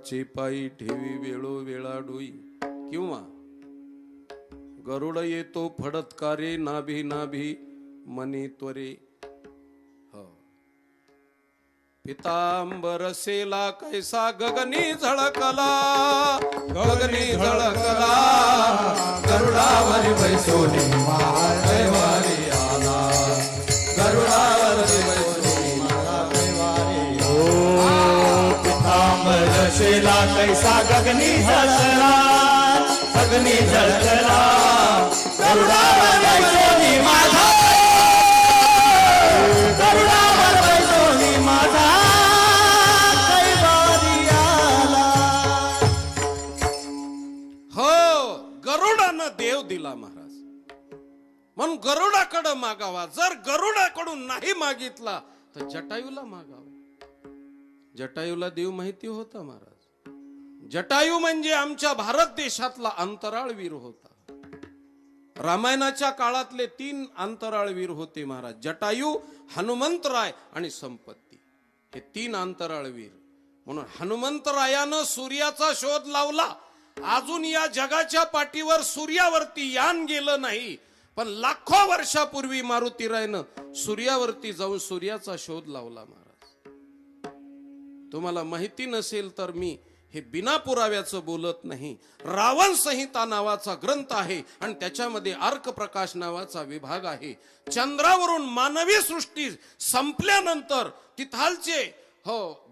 गरुडाचे पायी ठेवी वेळोवेळा डोई, किंवा गरुड येतो फडतकारे नाभी नाभी मनी त्वरे. पितांबर सेला कैसा गगनी झळकला, गगनी झळकला गरुडावरी बैसोनी महादेवारी आला, गरुडावरी बैसोनी महादेवारी. ओ पितांबर सेला कैसा गगनी झळकला, गगनी झळकला गरुडावर बैसोनी माझा, गरुडावर बैसोनी माझा कैवारी आला. हो, गरुडानं देव दिला महाराज, म्हणून गरुडाकडे मागावा. जर गरुडाकडून नाही मागितला तर जटायूला मागावा. जटायूला देव माहिती होता महाराज. जटायू म्हणजे आमच्या भारत देशातला अंतराळवीर होता. रामायणाच्या काळातले 3 अंतराळवीर होते महाराज, जटायू, हनुमंतराय आणि संपत्ती. हे 3 अंतराळवीर. म्हणून हनुमंतरायानं सूर्याचा शोध लावला. अजून या जगाच्या पाठीवर सूर्यावरती यान गेलं नाही, पण लाखो वर्षापूर्वी मारुतीरायनं सूर्यावरती जाऊन सूर्याचा शोध लावला महाराज. तुम्हाला माहिती नसेल तर मी हे बिना पुराव्याचं बोलत नाही. रावण संहिता नावाचा ग्रंथ आहे आणि त्याच्यामध्ये अर्क प्रकाश नावाचा विभाग आहे. चंद्रावरून मानवी सृष्टी संपल्यानंतर तिथालचे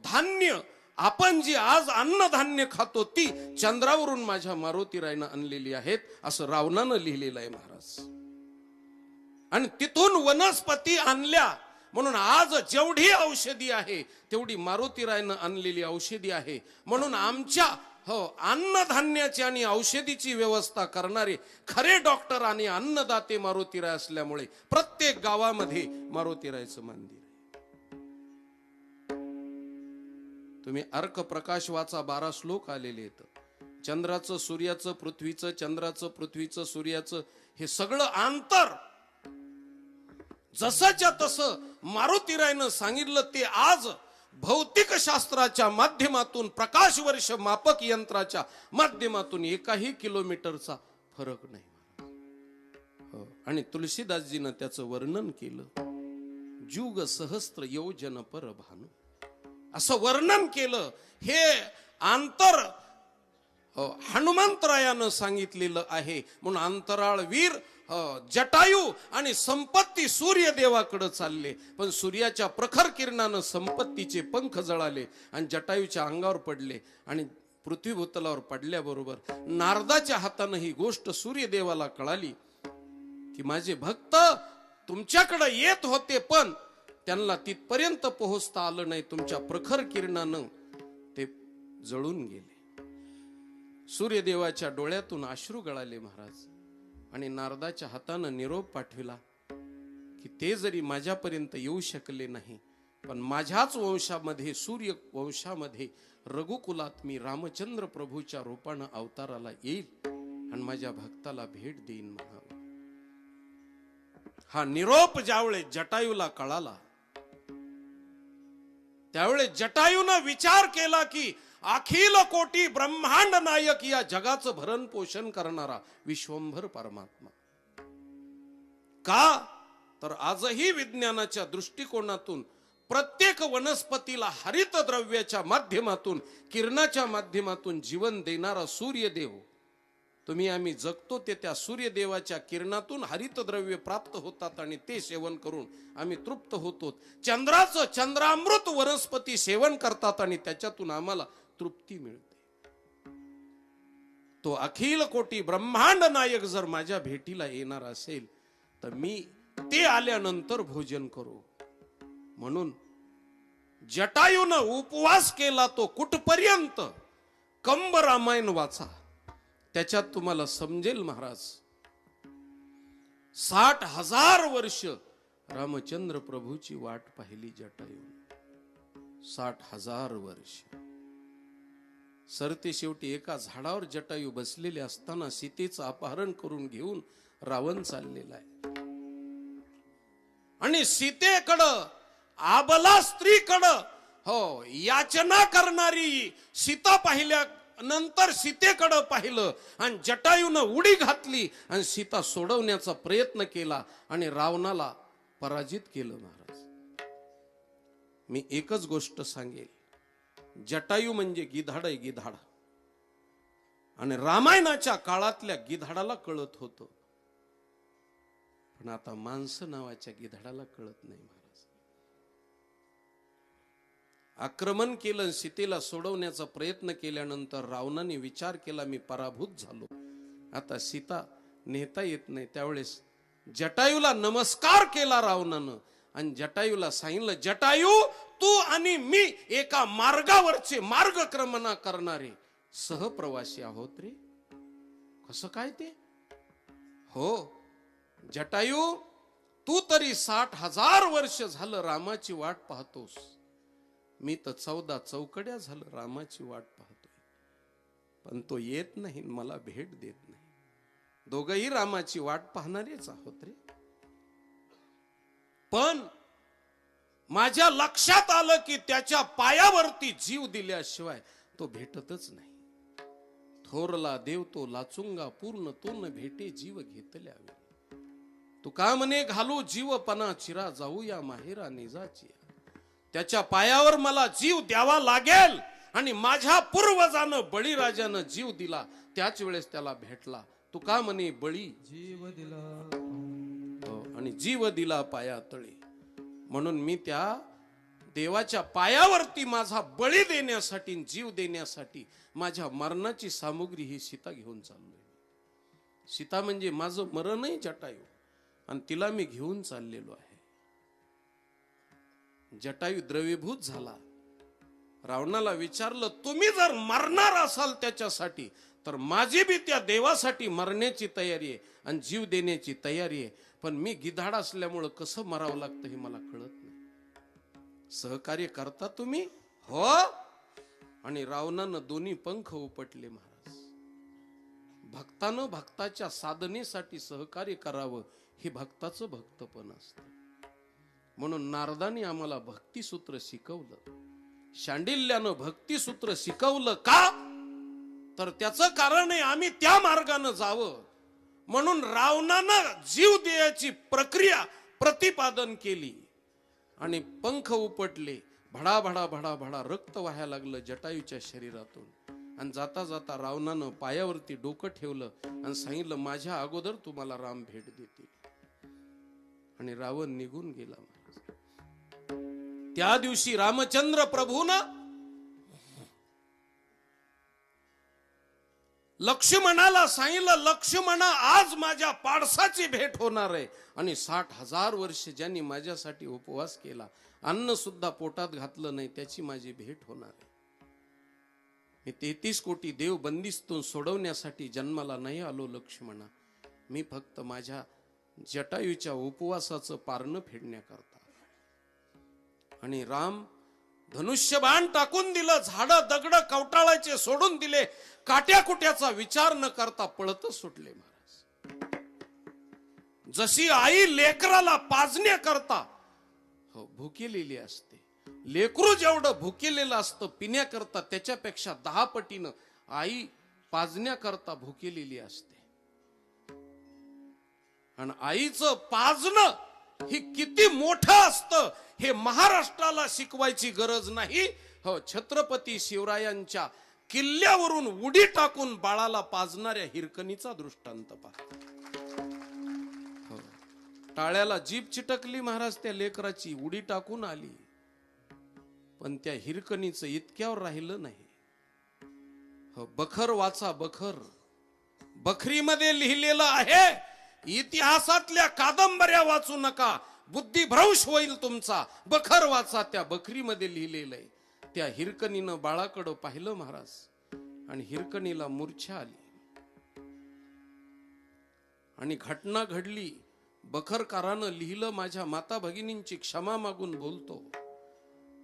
धान्य, आपण जी आज अन्नधान्य खातो ती चंद्रावरून माझ्या मारुतीरायनं आणलेली आहेत, असं रावणानं लिहिलेलं आहे महाराज. आणि तिथून वनस्पती आणल्या, म्हणून आज जेवढी औषधी आहे तेवढी मारुतीरायनं आणलेली औषधी आहे. म्हणून आमच्या अन्नधान्याची आणि औषधीची व्यवस्था करणारे खरे डॉक्टर आणि अन्नदाते मारुतीराय असल्यामुळे प्रत्येक गावामध्ये मारुतीरायचं मंदिर आहे. तुम्ही अर्क प्रकाश वाचा, 12 श्लोक आलेले आहेत. चंद्राचं, सूर्याचं, पृथ्वीचं, चंद्राचं, पृथ्वीचं, सूर्याचं हे सगळं अंतर जसंच्या तसं मारुतीरायनं सांगितलं. ते आज भौतिक शास्त्राच्या माध्यमातून, प्रकाश वर्ष मापक यंत्राच्या माध्यमातून 1 किलोमीटरचा फरक नाही. आणि तुलसीदासजीनं त्याचं वर्णन केलं. जुग सहस्त्र योजन पर भानु, असं वर्णन केलं. हे अंतर हनुमंतरायानं सांगितलेलं आहे. म्हणून अंतराळवीर जटायू आणि संपत्ती सूर्यदेवाकडे चालले, पण सूर्याच्या प्रखर किरणानं संपत्तीचे पंख जळाले आणि जटायूच्या अंगावर पडले. आणि पृथ्वीभूतलावर पडल्याबरोबर नारदाच्या हातानं ही गोष्ट सूर्यदेवाला कळाली की माझे भक्त तुमच्याकडे येत होते, पण त्यांना तिथपर्यंत पोहोचता आलं नाही. तुमच्या प्रखर किरणानं ते जळून गेले. सूर्यदेवाच्या डोळ्यातून अश्रू गळाले महाराज. आणि नारदाच्या हातानं निरोप पाठविला की ते जरी माझ्यापर्यंत येऊ शकले नाही, पण माझ्याच वंशामध्ये, सूर्य वंशामध्ये, रघुकुलात मी रामचंद्र प्रभूच्या रूपानं अवताराला येईल आणि माझ्या भक्ताला भेट देईन म्हणाला. हा निरोप ज्यावेळेस जटायूला कळाला, त्यावेळेस जटायूनं विचार केला की अखिल कोटी ब्रह्मांड नायक, या जगाचं भरण पोषण करणारा विश्वंभर परमात्मा. का तर आजही विज्ञानाच्या दृष्टिकोनातून प्रत्येक वनस्पतीला हरित द्रव्याच्या माध्यमातून, किरणाच्या माध्यमातून जीवन देणारा सूर्यदेव, तुम्ही आम्ही जगतो ते त्या सूर्यदेवाच्या किरणातून हरित द्रव्य प्राप्त होतात आणि ते सेवन करून आम्ही तृप्त होतो. चंद्राचं चंद्रामृत वनस्पती सेवन करतात आणि त्याच्यातून आम्हाला तृप्ती मिळते. तो अखिल कोटी ब्रह्मांड नायक जर माझ्या भेटीला येणार असेल तर मी ते आल्यानंतर भोजन करू. म्हणून जटायूनं उपवास केला. तो कुठपर्यंत? कंब रामायण वाचा, त्याच्यात तुम्हाला समजेल महाराज. 60,000 वर्ष रामचंद्र प्रभूची वाट पाहिली जटायू. 60,000 वर्ष. सरते शेवटी एका झाडावर जटायू बसलेले असताना सीतेचं अपहरण करून घेऊन रावण चाललेला आहे. आणि सीतेकडं, आबला स्त्रीकडं हो याचना करणारी सीता पाहिल्या नंतर सीतेकडे पाहिलं आणि जटायूनं उडी घातली आणि सीता सोडवण्याचा प्रयत्न केला आणि रावणाला पराजित केलं. महाराज मी एकच गोष्ट सांगेल, जटायू म्हणजे गिधाड आहे, गिधाड. आणि रामायणाच्या काळातल्या गिधाडाला कळत होतं, पण आता माणसं नावाच्या गिधाडाला कळत नाही. महाराज आक्रमण केलं, सीतेला सोडवण्याचा प्रयत्न केल्यानंतर रावणाने विचार केला मी पराभूत झालो, आता सीता नेता येत नाही. त्यावेळेस जटायूला नमस्कार केला रावणानं आणि जटायूला सांगितलं, जटायू तू आणि मी एका मार्गावरचे मार्गक्रमणा करणारे सहप्रवासी आहोत रे. कसं काय ते? हो जटायू तू तरी 60,000 वर्ष झालं रामाची वाट पाहतोस, मी तर 14 चौकड्या झालं रामाची वाट पाहतोय, पण तो येत नाही, मला भेट देत नाही. दोघही रामाची वाट पाहणारेच आहोत रे, पण माझ्या लक्षात आलं की त्याच्या पायावरती जीव दिल्याशिवाय तो भेटतच नाही. थोरला देव तो लाचुंगा पूर्ण तो न भेटे जीव घेतल्यावे. तुका म्हणे घालू जीवपणा चिरा जाऊया माहेरा निजाची. त्याच्या पायावर मला जीव द्यावा लागेल आणि माझ्या पूर्वजानं बळीराजानं जीव दिला त्याच वेळेस त्याला भेटला. तुका म्हणे बळी जीव दिला आणि जीव दिला पाया तळी. म्हणून मी त्या देवाच्या पायावरती माझा बळी देण्यासाठी जीव देण्यासाठी माझ्या मरणाची सामुग्री ही सीता घेऊन चाललोय. सीता म्हणजे माझं मरणही जटायू आणि तिला मी घेऊन चाललेलो आहे. जटायू द्रवीभूत झाला. रावणाला विचारलं, तुम्ही जर मरणार असाल त्याच्यासाठी तर माझी बी त्या देवासाठी मरण्याची तयारी आहे आणि जीव देण्याची तयारी आहे, पण मी गिधाड असल्यामुळं कसं मरावं लागतं हे मला कळत नाही. सहकार्य करता तुम्ही? हो. आणि रावणानं दोन्ही पंख उपटले. महाराज भक्तानं भक्ताच्या साधनेसाठी सहकार्य करावं हे भक्ताचं भक्तपण असतं. म्हणून नारदाने आम्हाला भक्तिसूत्र शिकवलं, शांडिल्यानं भक्तिसूत्र शिकवलं का, तर त्याचं कारण आहे आम्ही त्या मार्गाने जावं. म्हणून रावणानं जीव द्यायची प्रक्रिया प्रतिपादन केली आणि पंख उपटले. भडा भडा भडा भडा रक्त वाहायला लागलं जटायूच्या शरीरातून. आणि जाता जाता रावणानं पायावरती डोकं ठेवलं आणि सांगितलं, माझ्या अगोदर तुम्हाला राम भेट देतील. आणि रावण निघून गेला. त्या दिवशी रामचंद्र प्रभूनं लक्ष्मणाला सांगितलं, लक्ष्मणा आज माझ्या पाडसाची भेट होणार आहे आणि 60,000 वर्ष ज्यांनी माझ्यासाठी उपवास केला, अन्न सुद्धा पोटात घातलं नाही, त्याची माझी भेट होणार आहे. मी 33 कोटी देव बंदिस्तून सोडवण्यासाठी जन्माला नाही आलो लक्ष्मणा, मी फक्त माझ्या जटायूच्या उपवासाचं पारणं फेडण्याकरता. आणि राम धनुष्यबाण टाकून दिलं, झाडं दगड कवटाळाचे सोडून दिले, काट्या कुट्याचा विचार न करता पळत सुटले. महाराज जशी आई लेकराला पाजण्याकरता भुकेलेली असते, लेकरू जेवढं भुकेलेलं असतं पिण्याकरता त्याच्यापेक्षा 10 पटीनं आई पाजण्याकरता भुकेलेली असते. आणि आईचं पाजणं ही किती मोठं असतं हे महाराष्ट्राला शिकवायची गरज नाही. हो, छत्रपती शिवरायांच्या किल्ल्यावरून उडी टाकून बाळाला पाजणाऱ्या हिरकणीचा दृष्टांत पहा. हो, टाळ्याला जीभ चिटकली महाराज त्या लेकराची, उडी टाकून आली, पण त्या हिरकणीचं इतक्यावर राहिलं नाही. हो, बखर वाचा बखर, बखरीमध्ये लिहिलेलं आहे, इतिहासातल्या कादंबऱ्या वाचू नका, बुद्धिभ्रंश होईल तुमचा. बखर वाचा, त्या बखरीमध्ये लिहिलेलं आहे. त्या हिरकणीनं बाळाकडं पाहिलं महाराज आणि हिरकणीला मूर्छा आली आणि घटना घडली. बखरकारानं लिहिलं, माझ्या माता भगिनींची क्षमा मागून बोलतो.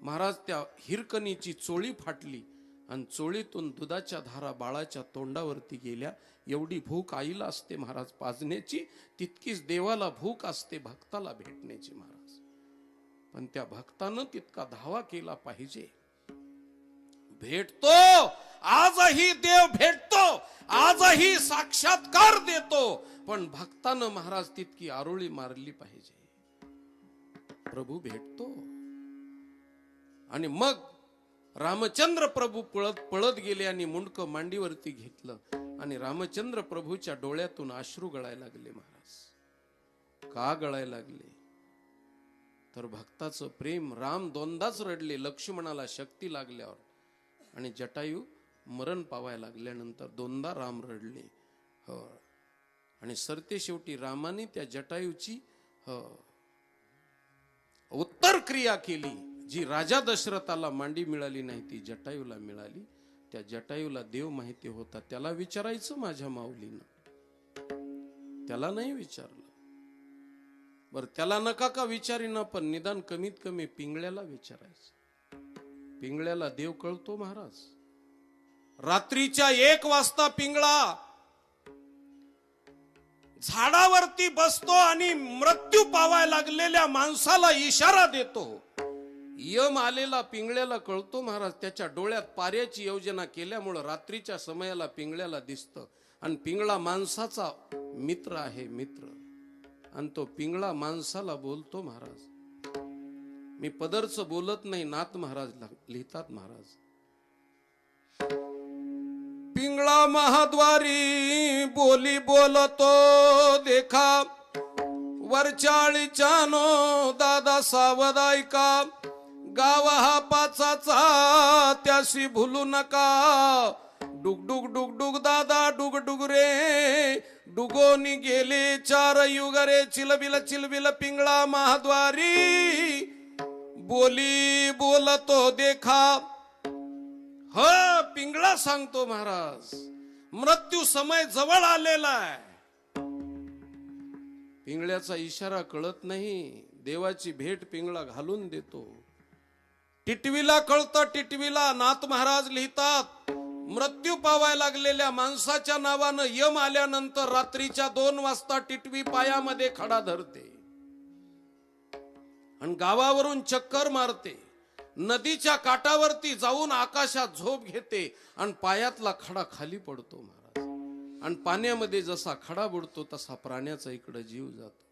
महाराज त्या हिरकणीची चोळी फाटली आणि चोळीतून दुधाच्या धारा बाळाच्या तोंडावरती गेल्या. एवढी भूक आईला असते महाराज पाजण्याची, तितकीच देवाला भूक असते भक्ताला भेटण्याची. महाराज पण त्या भक्तानं तितका धावा केला पाहिजे. भेटतो, आजही देव भेटतो, आजही साक्षात्कार देतो, पण भक्तानं महाराज तितकी आरोळी मारली पाहिजे. प्रभू भेटतो. आणि मग रामचंद्र प्रभू पळत पळत गेले आणि मुंडकं मांडीवरती घेतलं आणि रामचंद्र प्रभूच्या डोळ्यातून अश्रू गळायला लागले. महाराज का गळायला लागले? तर भक्ताचं प्रेम. राम दोनदाच रडले लक्ष्मणाला शक्ती लागल्यावर, आणि जटायू मरण पावायला लागल्यानंतर दोनदा राम रडले. हो. आणि सरते शेवटी रामाने त्या जटायूची उत्तर क्रिया केली. जी राजा दशरथाला मांडी मिळाली नाही ती जटायूला मिळाली. त्या जटायूला देव माहिती होता. त्याला विचारायचं माझ्या माऊलीनं, त्याला नाही विचारलं. बर त्याला नका का विचारीना, पण निदान कमीत कमी पिंगळ्याला विचारायचं. पिंगळ्याला देव कळतो महाराज. रात्रीच्या 1 वाजता पिंगळा झाडावरती बसतो आणि मृत्यू पावायला लागलेल्या माणसाला इशारा देतो. यम आलेला पिंगळ्याला कळतो महाराज. त्याच्या डोळ्यात पाऱ्याची योजना केल्यामुळं रात्रीच्या समयाला पिंगळ्याला दिसतं. आणि पिंगळा माणसाचा मित्र आहे, मित्र. आणि तो पिंगळा माणसाला बोलतो महाराज. मी पदरचं बोलत नाही, नाथ महाराज लिहितात महाराज. पिंगळा महाद्वारी बोली बोलतो देखा, वरचाळीच्या नो दादा सावध ऐका. गाव हा पाचाचा त्याशी भुलू नका. डुगडुग डुगडुग दादा डुगडुग रे, डुगोनी गेले 4 युग रे. चिलबिल चिलबिल पिंगळा महाद्वारी बोली बोलतो देखा. ह पिंगळा सांगतो महाराज, मृत्यू समय जवळ आलेला आहे. पिंगळ्याचा इशारा कळत नाही. देवाची भेट पिंगळा घालून देतो. टिटवीला कळतं, टिटवीला. नाथ महाराज लिहितात, मृत्यू पावायला लागलेल्या माणसाच्या नावानं यम आल्यानंतर रात्रीच्या 2 वाजता टिटवी पायामध्ये खडा धरते आणि गावावरून चक्कर मारते. नदीच्या काठावरती जाऊन आकाशात झोप घेते आणि पायातला खडा खाली पडतो महाराज. आणि पाण्यामध्ये जसा खडा बुडतो तसा प्राण्याचा इकडे जीव जातो.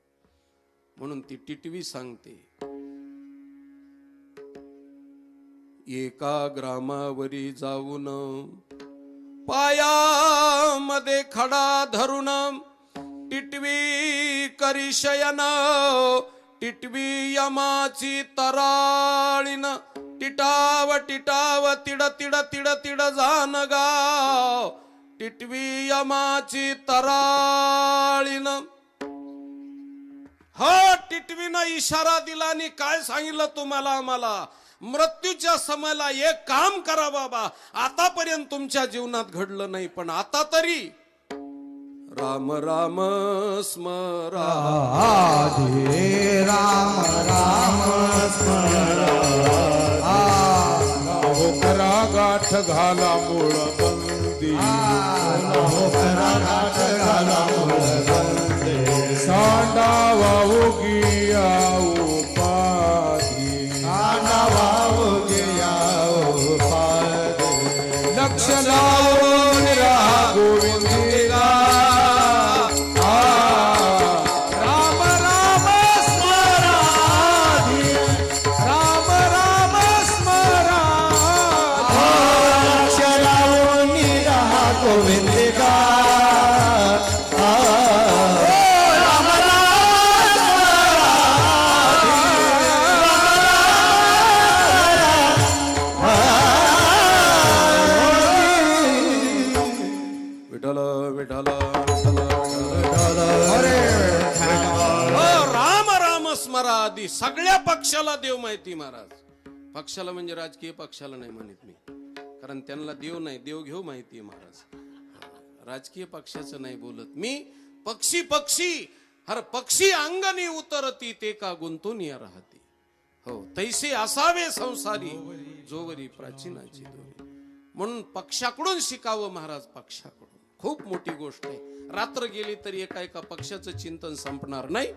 म्हणून ती टिटवी सांगते, एका ग्रामावरी जाऊन पायामध्ये खडा धरून टिटवी करी शयन. टिटवी यमाची तराळीन, टिटाव टिटाव तिड तिड तिड तिड जान गाव. टिटवी यमाची तराळीन. हा टिटवीनं इशारा दिला आणि काय सांगितलं तुम्हाला आम्हाला? मृत्यूच्या समयाला एक काम करा बाबा. आतापर्यंत तुमच्या जीवनात घडलं नाही, पण आता तरी राम राम स्मरा. राम राम स्मरा. करा गाठ घाला मूळ बंदी. करा गाठ घाला मूळ बंदी. सांडा वाहू गिया उपाधी. सांडा वाहू गिया उपाधी. लक्ष लावून राहा गोविंदिका. राम राम स्मरा. राम राम स्मरा. लक्ष लावून राहा गोविंदिका. विठ्ठल विठ्ठल राम राम स्मरा. आधी सगळ्या पक्षाला देव माहिती महाराज. पक्षाला म्हणजे राजकीय पक्षाला नाही म्हणत मी, कारण त्यांना देव नाही, देव घेऊ माहिती महाराज. राजकीय पक्षाचं नाही बोलत मी. पक्षी पक्षी हर पक्षी अंगणी उतरती ते का गुंतून या राहती. हो तैसे असावे संसारी जोवरी प्राचीनाची दोरी. म्हणून पक्षाकडून शिकावं महाराज. पक्षाकडून खूप मोठी गोष्ट आहे. रात्र गेली तरी एका एका पक्षाचं चिंतन संपणार नाही.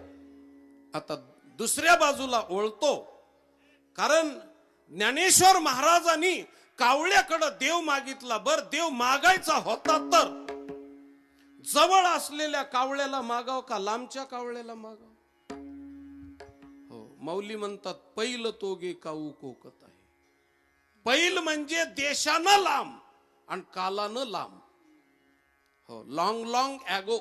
आता दुसऱ्या बाजूला वळतो. कारण ज्ञानेश्वर महाराजांनी कावळ्याकडे देव मागितला. बर देव मागायचा होता तर जवळ असलेल्या कावळ्याला मागाव का लांबच्या कावळ्याला मागाव? हो, माऊली म्हणतात पैल तोगे काऊ कोकत आहे. पैल म्हणजे देशानं लांब आणि कालानं लांब. हो, लॉंग लॉंग ॲगो.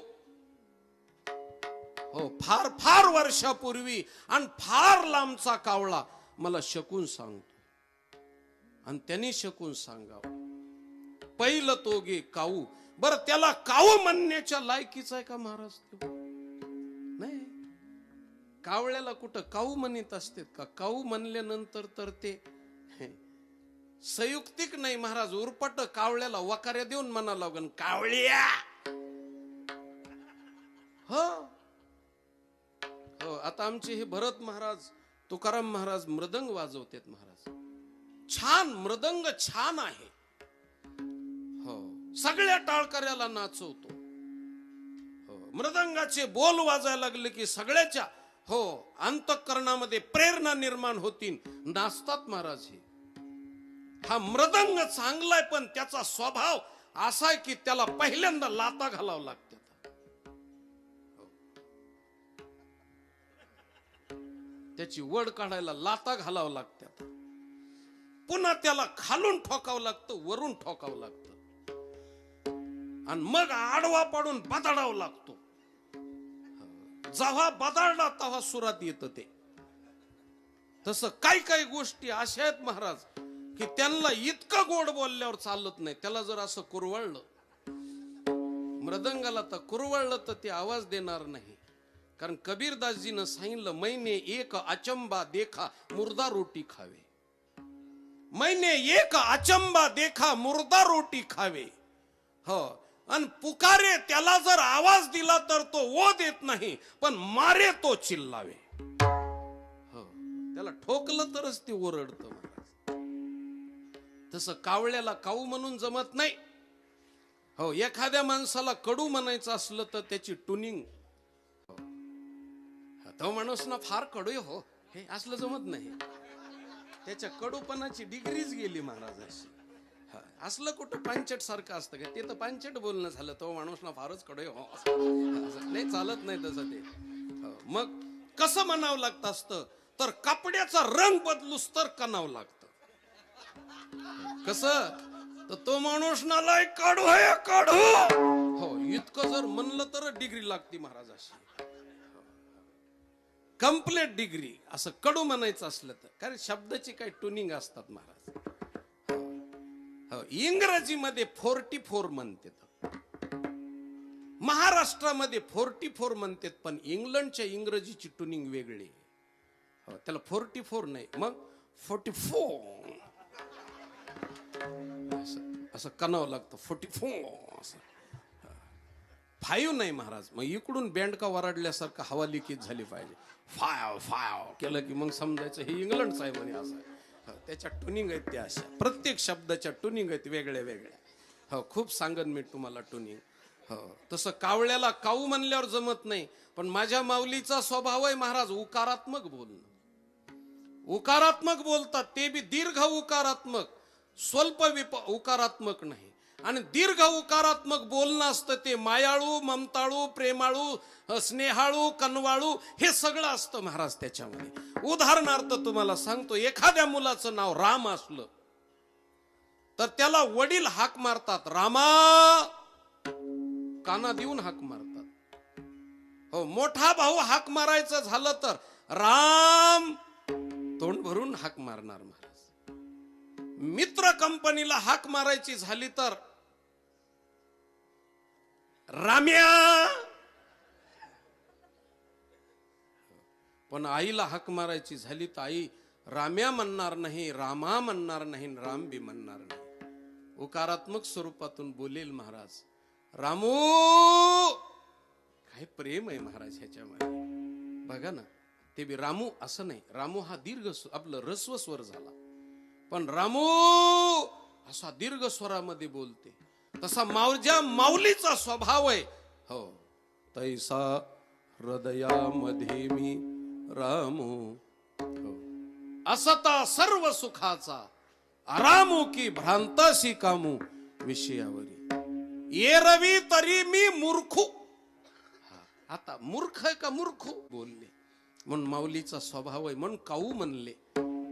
हो, फार फार वर्षापूर्वी आणि फार लांबचा कावळा मला शकून सांगतो आणि त्यांनी शकून सांगावं. पैल तोगे काऊ. बर त्याला काऊ म्हणण्याच्या लायकीचा आहे का महाराज? नाही. कावळ्याला कुठं काऊ म्हणत असतात का? काऊ म्हणल्यानंतर तर ते संयुक्तिक नाही महाराज. उरपट कावळ्याला वकाऱ्या देऊन म्हणा लागन कावळ्या. हो हो, आता आमचे हे भरत महाराज, तुकाराम महाराज मृदंग वाजवतात महाराज. छान मृदंग छान आहे. हो, सगळ्या टाळकऱ्याला नाचवतो. हो, मृदंगाचे बोल वाजायला लागले की सगळ्याच्या हो अंतःकरणामध्ये प्रेरणा निर्माण होतील. नाचतात महाराज. हे हा मृदंग चांगलाय पण त्याचा स्वभाव असा आहे की त्याला पहिल्यांदा लाता घालावं लागतात. त्याची वड काढायला लाता घालावं लागतात. पुन्हा त्याला खालून ठोकावं लागतं, वरून ठोकावं लागतं आणि मग आडवा पाडून बदाडावं लागतो. जेव्हा बदाडला तेव्हा सुरात येतं ते. तसं काही काही गोष्टी अशा आहेत महाराज की त्यांना इतकं गोड बोलल्यावर चालत नाही. त्याला जर असं कुरवळलं, मृदंगाला तर कुरवळलं तर ते आवाज देणार नाही. कारण कबीरदासजीनं सांगितलं मैंने एक अचंबा देखा मुर्दा रोटी खावे. मैंने एक अचंबा देखा मुर्दा रोटी खावे. हो, आणि पुकारे त्याला जर आवाज दिला तर तो वो देत नाही पण मारे तो चिल्लावे. हो, त्याला ठोकलं तरच ते ओरडतं महाराज. तसं कावळ्याला काऊ म्हणून जमत नाही. हो, एखाद्या माणसाला कडू म्हणायचं असलं तर त्याची ट्युनिंग. तो माणूस ना फार कडू हो, हे असलं जमत नाही. त्याच्या कडूपणाची डिग्रीज गेली महाराजाशी. असलं कुठं पांचट सारखं असतं का? ते तर पांचट बोलणं झालं. तो माणूस ना फारच कडू हो, नाही चालत नाही तसं ते. मग कसं म्हणावं लागतं असतं तर कपड्याचा रंग बदलूस तर कणावं लागतं. कसं तर तो माणूस ना लय काढू आहे काढू. हो, इतकं जर म्हणलं तर डिग्री लागती महाराजाशी. Complete degree. असं कडू म्हणायचं असलं तर, कारण शब्दाची काही ट्युनिंग असतात महाराज. हो, इंग्रजीमध्ये 44 म्हणतात, महाराष्ट्रामध्ये 44 म्हणतात, पण इंग्लंडच्या इंग्रजीची ट्युनिंग वेगळी. हो, त्याला 44 नाही, मग 44 असं कणावं लागतं. 44 असं. 5 नाही महाराज. मग इकडून बँड का वराडल्यासारखं हवा लिकीत झाली पाहिजे. 5 केलं की मग समजायचं हे इंग्लंडचं आहे म्हणे. असं त्याच्या ट्युनिंग आहेत त्या अशा. प्रत्येक शब्दाच्या ट्युनिंग आहेत वेगळ्या वेगळ्या. हो, खूप सांगन मी तुम्हाला ट्युनिंग. हो, तसं कावळ्याला काऊ म्हणल्यावर जमत नाही. पण माझ्या माऊलीचा स्वभाव आहे महाराज उकारात्मक बोलणं. उकारात्मक बोलतात ते बी दीर्घ उकारात्मक, स्वल्प उकारात्मक नाही. आणि दीर्घ उकारात्मक बोलणं असतं ते मायाळू, ममताळू, प्रेमाळू, स्नेहाळू, कनवाळू हे सगळं असतं महाराज त्याच्यामध्ये. उदाहरणार्थ तुम्हाला सांगतो, एखाद्या मुलाचं नाव राम असलं तर त्याला वडील हाक मारतात रामा, काना देऊन हाक मारतात. हो, मोठा भाऊ हाक मारायचं झालं तर राम तोंड भरून हाक मारणार महाराज. मित्र कंपनीला हाक मारायची झाली तर राम्या. पण आईला हाक मारायची झाली तर आई राम्या म्हणणार नाही, रामा म्हणणार नाही, राम बी म्हणणार नाही. उकारात्मक स्वरूपातून बोलेल महाराज. रामू. काय प्रेम आहे महाराज ह्याच्यामध्ये. बघा ना, ते बी रामू असं नाही. रामू हा दीर्घ आपलं रस्व स्वर झाला, पण रामू असा दीर्घ स्वरामध्ये बोलते. तसा माझ्या माऊलीचा स्वभाव आहे. हो, तैसा हृदयामध्ये मी रामू. हो, असता सर्व सुखाचा आरामू की भ्रांतासी कामू विषयावरी एरवी तरी मी मूर्खू. आता मूर्ख आहे का मूर्खू बोलले म्हणून माऊलीचा स्वभाव आहे म्हणून काऊ म्हणले.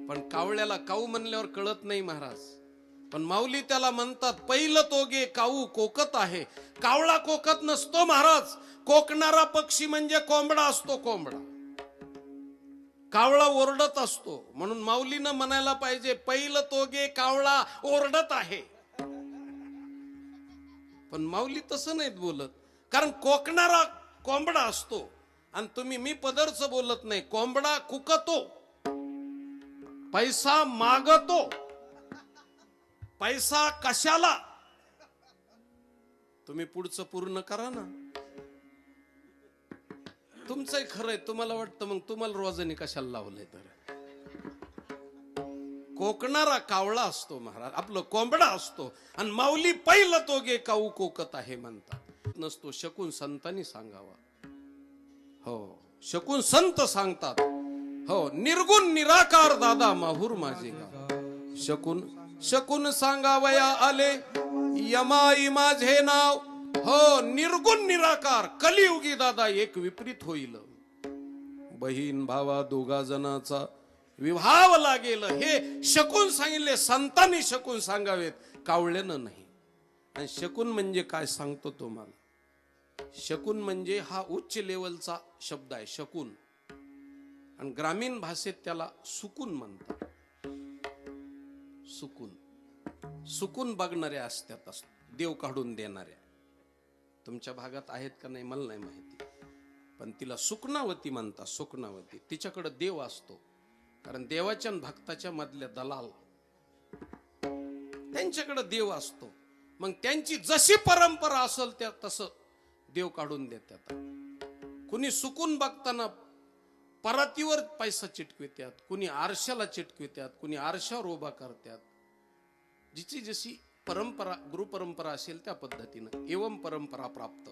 पण कावळ्याला काऊ म्हणल्यावर कळत नाही महाराज. पण माऊली त्याला म्हणतात पहिलं तो गे काऊ कोकत आहे. कावळा कोकत नसतो महाराज. कोकणारा पक्षी म्हणजे कोंबडा असतो. कोंबडा कावळा ओरडत असतो. म्हणून माऊलीनं म्हणायला पाहिजे पहिलं तो गे कावळा ओरडत आहे. पण माऊली तसं नाहीत बोलत. कारण कोकणारा कोंबडा असतो आणि तुम्ही मी पदरच बोलत नाही. कोंबडा कुकतो, पैसा मागतो. पैसा कशाला? तुम्ही पुढचं पूर्ण करा ना. तुमचंही खरंय. तुम्हाला वाटतं मग तुम्हाला रोजाने कशाला लावलंय तर. कोकणारा कावळा असतो महाराज. आपलं कोंबडा असतो. आणि माऊली पहिलं तो गे काऊ कोकत आहे म्हणतात. नसतो शकून संतांनी सांगावा. हो शकून संत सांगतात. हो निर्गुण निराकार दादा माहूर माझे गाव. शकून शकून सांगावया आले यमाई माझे नाव. हो निर्गुण निराकार कलियुगी दादा एक विपरीत होईल. बहीण भावा दोघा जणाचा विवाह लागेल हे शकून सांगितले. संतांनी शकून सांगावेत कावळ्यानं नाही. आणि शकून म्हणजे काय सांगतो तुम्हाला. शकून म्हणजे हा उच्च लेवलचा शब्द आहे शकून. आणि ग्रामीण भाषेत त्याला सुकून म्हणतात. सुकून सुकून बघणाऱ्या असतात. देव काढून देणाऱ्या. तुमच्या भागात आहेत का नाही मला नाही माहिती. पण तिला सुकनावती म्हणतात. सुकनावती. तिच्याकडे देव असतो. कारण देवाच्या भक्ताच्या मधल्या दलाल त्यांच्याकडे देव असतो. मग त्यांची जशी परंपरा असेल त्या तसं देव काढून देतात. कुणी सुकून बघताना परातीवर पैसा चिटकवित्यात, कुणी आरशाला चिटकवित्यात, कुणी आरशावर उभा करतात. जिची जशी परंपरा गुरु परंपरा असेल त्या पद्धतीनं एवम परंपरा प्राप्त.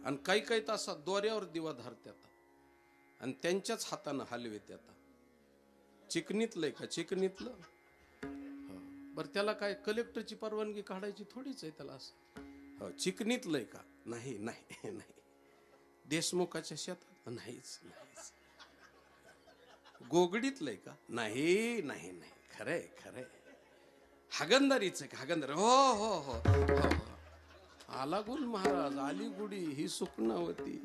आणि काही काही तासा दोऱ्यावर दिवा धरतात आणि त्यांच्याच हातानं हलवित्यात. चिकनीतलंय का चिकनीतलं. बर त्याला काय कलेक्टरची परवानगी काढायची थोडीच आहे त्याला. असं चिकनीतलंय का नाही नाही नाही. देशमुखाच्या शेतात नाहीच नाहीच. गोगडीतलंय का नाही नाही नाही. खरंय खरंय. हागंदारीच का हागंदारी. हो हो हो हो. आला गुल महाराज आली गुडी ही सुकनावती.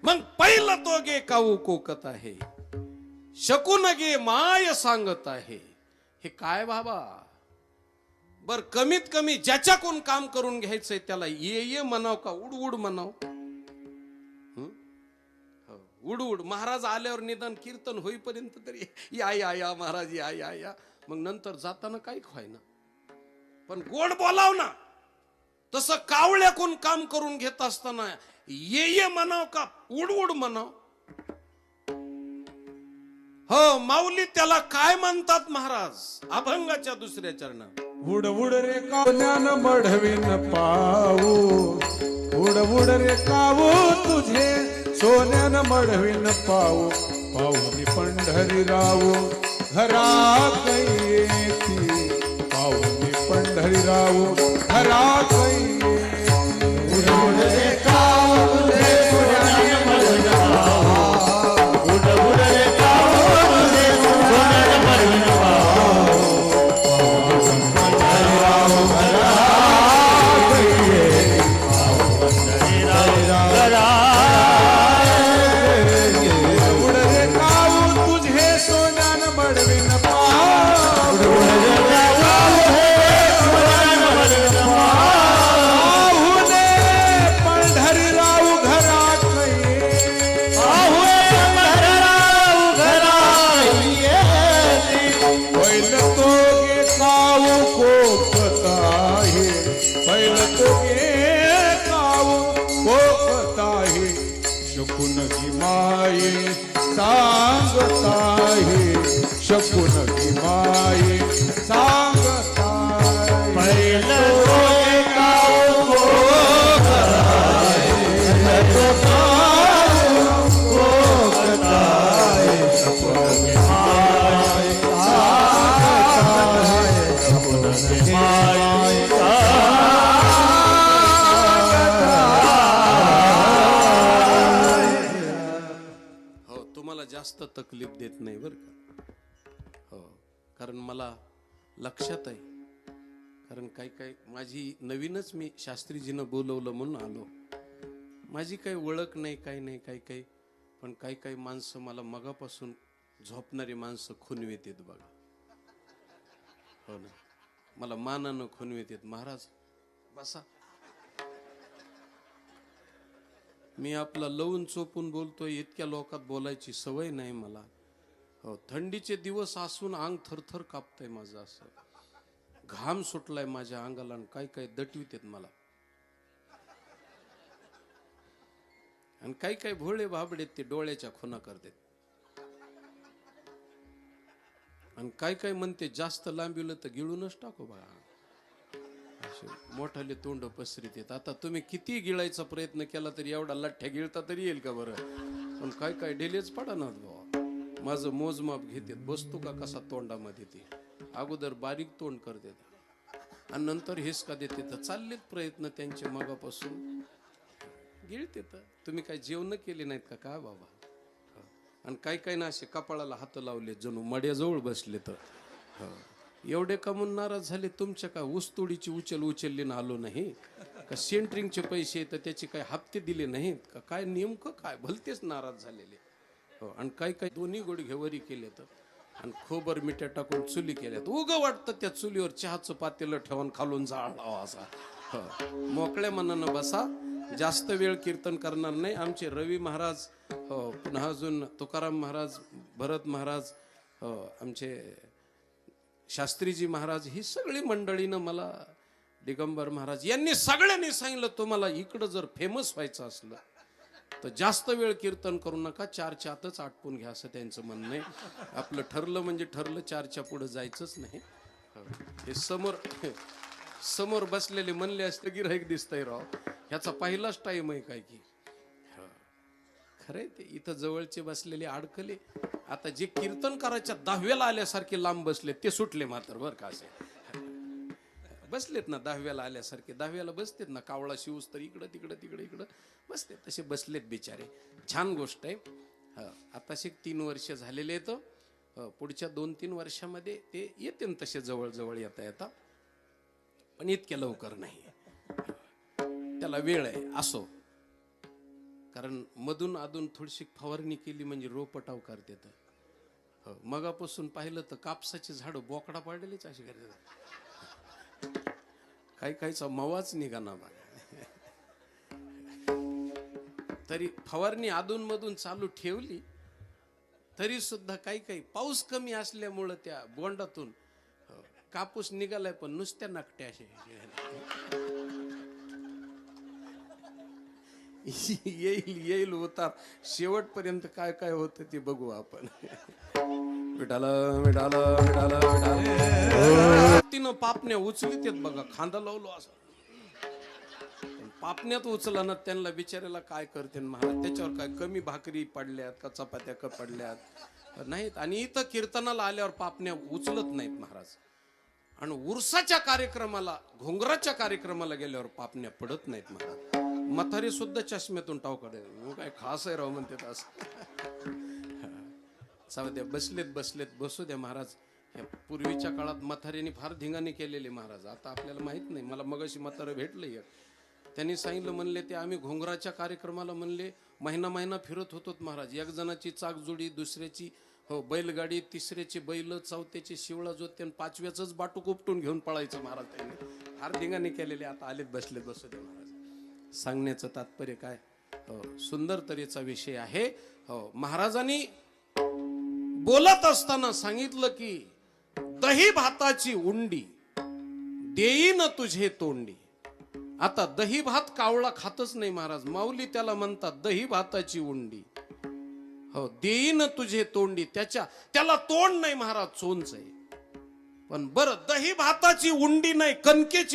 मग पहिला तो गे काऊ कोकत आहे. शकून गे माय सांगत आहे. हे काय बाबा. बर कमीत कमी ज्याच्याकडून काम करून घ्यायचंय त्याला ये ये म्हणाव का उड उड म्हणाव. उड उड. महाराज आल्यावर निदान कीर्तन होईपर्यंत तरी या या या महाराज या या या. मग नंतर जाताना काही व्हायना. पण गोड बोलाव ना. तसं कावळ्याकून काम करून घेत असताना ये ये म्हणाव का उड उड म्हणाव. हो माऊली त्याला काय म्हणतात महाराज अभंगाच्या दुसऱ्या चरणात. उड उड रे ज्ञान मढवीन पाऊ. उड उड रे कावू तुझे सोन्यान मढवीन पाऊ. पाऊनी पंढरी रावू घरात येती. पाऊनी पंढरी रावू घरात येती. उड उड रे काऊ तुझे सोन्यान मढवीन पाऊ. उड उड रे काऊ तुझे सोन्यान मढवीन पाऊ. पंढरी रावू घरात येती. पंढरी रावू घरात. उड रे कावू तुझे सोन्यान मढवीन पाऊ. उड उड रे काऊ तुझे सोन्यान मढवीन पाऊ. पाहुणे पंढरी रावू घरात येती. पहिल तो गे कावू कोकत आहे. पहिल तो गे कावू कोकत आहे. शकून ही माये सांगत आहे. शकून ही माये सांगत आहे. पहिलं तो काऊ कोकत आहे. पहिलं तो काऊ हो, तुम्हाला जास्त तकलीफ देत नाही बर का. हो, कारण मला लक्षात आहे. कारण काही माझी नवीनच मी शास्त्रीजीनं बोलवलं म्हणून आलो. माझी काही ओळख नाही, काही नाही, काही पण काही माणसं मला मगापासून झोपणारी माणसं खुणवीत येत बघा. हो ना, मला मानानं खुणवीत येत. महाराज बसा. मी आपला लवून चोपून बोलतोय, इतक्या लोकात बोलायची सवय नाही मला. हो, थंडीचे दिवस असून अंग थरथर कापतंय माझं, असं घाम सुटलाय माझ्या अंगाला. आणि काही दटवीत येत मला. आणि काही भोळे भाबडे ते डोळ्याच्या खुणा करतात. आणि काही म्हणते जास्त लांबीलं तर गिळूनच टाकू बघा. असे मोठाले तोंड पसरीत येत. आता तुम्ही किती गिळायचा प्रयत्न केला तरी एवढा लठ्ठ्या गिळता तरी येईल का बरं. पण काही ढेलेच पडा ना बाबा. माझं मोजमाप घेतात. बसतो का कसा तोंडामध्ये ते. अगोदर बारीक तोंड करतात आणि नंतर हिसका देते. तर चाललेत प्रयत्न त्यांचे मगापासून. गिळते तर. तुम्ही काय जेवण केले नाहीत का काय बाबा. आणि काही ना असे कपाळाला हात लावले जणू मड्याजवळ बसले. तर एवढे कमून नाराज झाले. तुमच्या का ऊसतोडीची उचलली ना आलो नाही का. सेंटरिंगचे पैसे तर त्याचे काय हप्ते दिले नाहीत का. काय नेमकं काय भलतेच नाराज झालेले. हो, आणि काही दोन्ही गुडघेवरी केले. तर आणि खोबर मिठ्या टाकून चुली केल्यात. उगं वाटतं त्या चुलीवर चहाचं पातेलं ठेवून खालून जाळ लावा असा. हो, मोकळ्या मनानं बसा. जास्त वेळ कीर्तन करणार नाही. आमचे रवी महाराज, हो, पुन्हा अजून तुकाराम महाराज, भरत महाराज, हो, आमचे शास्त्रीजी महाराज, ही सगळी मंडळीनं मला, दिगंबर महाराज यांनी सगळ्यांनी सांगितलं तुम्हाला इकडं जर फेमस व्हायचं असलं तर जास्त वेळ कीर्तन करू नका, 4च्या आतच आटपून घ्या असं त्यांचं म्हणणं आहे. आपलं ठरलं म्हणजे ठरलं, 4च्या पुढे जायचंच नाही. हे समोर बसलेले म्हणले असते गिऱ्हाईक दिसतंय राव, ह्याचा पहिलाच टाइम आहे काय की. खरंय ते. इथं जवळचे बसलेले अडकले. आता जे कीर्तन करायच्या 10व्याला आल्यासारखे लांब बसले ते सुटले मात्र बर का. असे बसलेत ना 10व्याला आल्यासारखे. 10व्याला बसतेत ना, कावळा शिवस तर इकडं तिकडं बसते तसे बसलेत बिचारे. छान गोष्ट आहे. आता 3 वर्ष झालेले आहेत. पुढच्या 2-3 वर्षामध्ये ते येते तसे जवळ येता. पण इतक्या लवकर नाही. त्याला वेळ आहे. असो, कारण मधून अधून थोडीशी फवारणी केली म्हणजे रोपटाव करते. तर मगापासून पाहिलं तर कापसाचे झाड बोकडा पाडलेच असे करतात. काहीचा मवाच निघाना बघा. तरी फवारणी अधून मधून चालू ठेवली तरी सुद्धा काही पाऊस कमी असल्यामुळं त्या बोंडातून कापूस निघालाय पण नुसत्या नकट्या असे. येईल उतार. शेवटपर्यंत काय होतं ते बघू आपण. तिनं पापण्या उचलीत येत बघा. खांदा लावलो असं पापण्यात उचला ना. त्यांना बिचाऱ्याला काय करते महाराज. त्याच्यावर काय कमी भाकरी पडल्यात का चपात्या का पडल्यात नाहीत. आणि इथं कीर्तनाला आल्यावर पापण्या उचलत नाहीत महाराज. आणि उरसाच्या कार्यक्रमाला, घोंगराच्या कार्यक्रमाला गेल्यावर पापण्या पडत नाहीत महाराज. म्हातारे सुद्धा चष्म्यातून टाव काढे. काय खास आहे राव म्हणते असं. द्या बसलेत बसू द्या महाराज. पूर्वीच्या काळात म्हाताऱ्यांनी फार धिंगाणे केलेले महाराज. आता आपल्याला माहित नाही. मला मगाशी म्हातारं भेटलं. त्यांनी सांगितलं, म्हणले ते आम्ही घोंगराच्या कार्यक्रमाला म्हणले महिना फिरत होतो महाराज. एक जणाची चाकजोडी, दुसऱ्याची बैलगाडी, तिसऱ्याचे बैल, चौथ्याचे शिवळा जोत, 5व्याच बाटूक उपटून घेऊन पळायचं महाराज. त्यांनी फार धिंगाणे केलेले. आता आलेत बसलेत बसू द्या महाराज. सांगण्याचं तात्पर्य काय, सुंदर तऱ्हेचा विषय आहे. महाराजांनी बोलत असताना सांगितलं की दही भाताची उंडी देईन तुझे तोंडी. आता दही भात कावळा खातच नाही महाराज. माऊली त्याला म्हणतात दही भाताची उंडी. देईन तुझे तोंडी. त्याला तोंड नाही महाराज, चोंच आहे. पण बरं, दही भाताची उंडी नाही, कणकेची